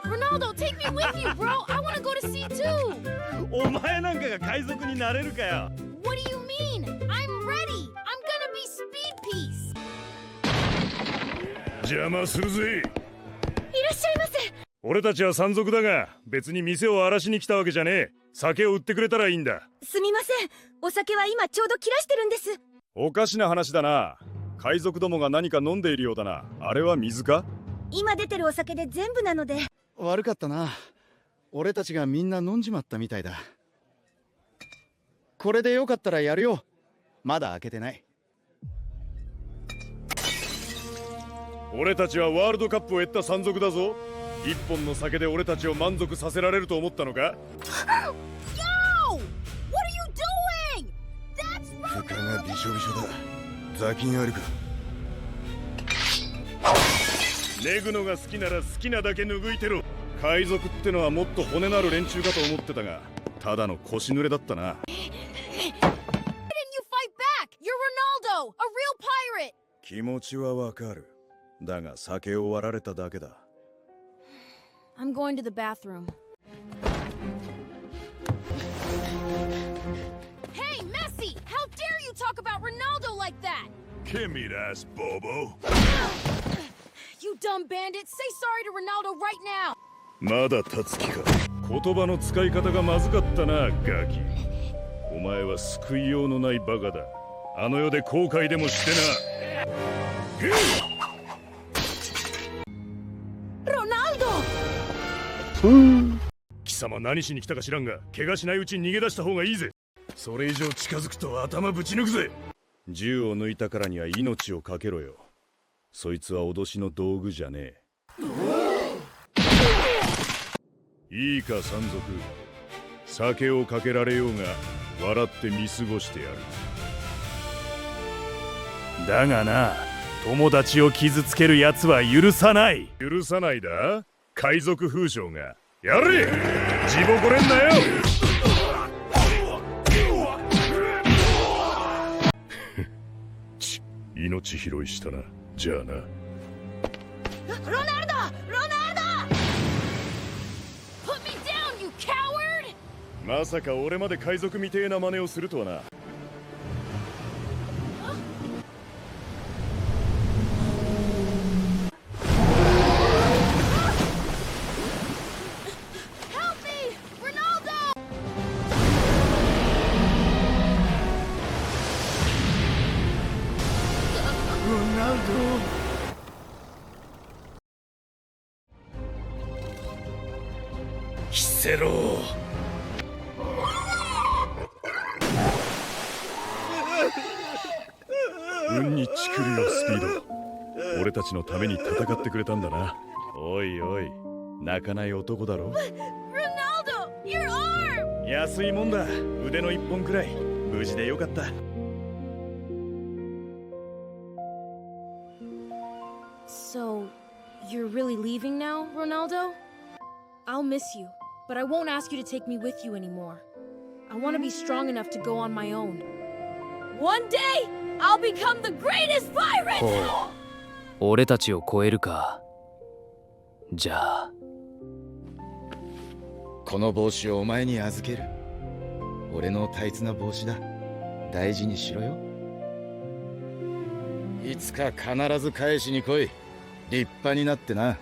Ronaldo, take me with you, bro. I want to go to sea too. お前なんかが海賊になれるかよ。 What do you mean? I'm ready. I'm gonna be speed piece. 邪魔するぜ。いらっしゃいませ。俺たちは山賊だが、別に店を荒らしに来たわけじゃねえ。酒を売ってくれたらいいんだ。すみません。お酒は今ちょうど切らしてるんです。おかしな話だな。海賊どもが何か飲んでいるようだな。あれは水か？今出てるお酒で全部なので。悪かったな。俺たちがみんな飲んじまったみたいだ。これでよかったらやるよ。まだ開けてない。俺たちはワールドカップを得た山賊だぞ。一本の酒で俺たちを満足させられると思ったのか？ Yo! What are you doing? That's 床がびしょびしょだ。雑菌あるか？脱ぐのが好きなら好きなだけ脱いてろ。海賊ってのはもっと骨のある連中かと思ってたが、ただの腰濡れだったな。 Why didn't you fight back? You're Ronaldo, a real pirate. 気持ちはわかる。だが酒を割られただけだ。 I'm going to the bathroom. Hey, Messi! How dare you talk about Ronaldo like that? Give me that, Bobo. You dumb bandit! Say sorry to Ronaldo right now! まだ立つ気か。言葉の使い方がまずかったな、ガキ。お前は救いようのないバカだ。あの世で後悔でもしてな。貴様何しに来たか知らんが、怪我しないうちに逃げ出した方がいいぜ。それ以上近づくと頭ぶち抜くぜ。銃を抜いたからには命をかけろよ。そいつは脅しの道具じゃねえ。いいか山賊、酒をかけられようが笑って見過ごしてやる。だがな、友達を傷つけるやつは許さない。許さないだ？海賊風将がやれ。地ぼこれんなよ。命拾いしたな。じゃあな。ロナルド! ロナルド! Put me down, you coward! まさか俺まで海賊みてえな真似をするとはな。キセロ運にチクるよ、スピード。俺たちのために戦ってくれたんだな。おいおい、泣かない男だろ。 Ronaldo, your arm! 安いもんだ。腕の一本くらい。無事でよかった。So, you're really leaving now, Ronaldo? I'll miss you, but I won't ask you to take me with you anymore. I want to be strong enough to go on my own. One day, I'll become the greatest pirate! ほう、俺たちを超えるか。じゃあこの帽子をお前に預ける。俺の大切な帽子だ。大事にしろよ。いつか必ず返しに来い。立派になってな。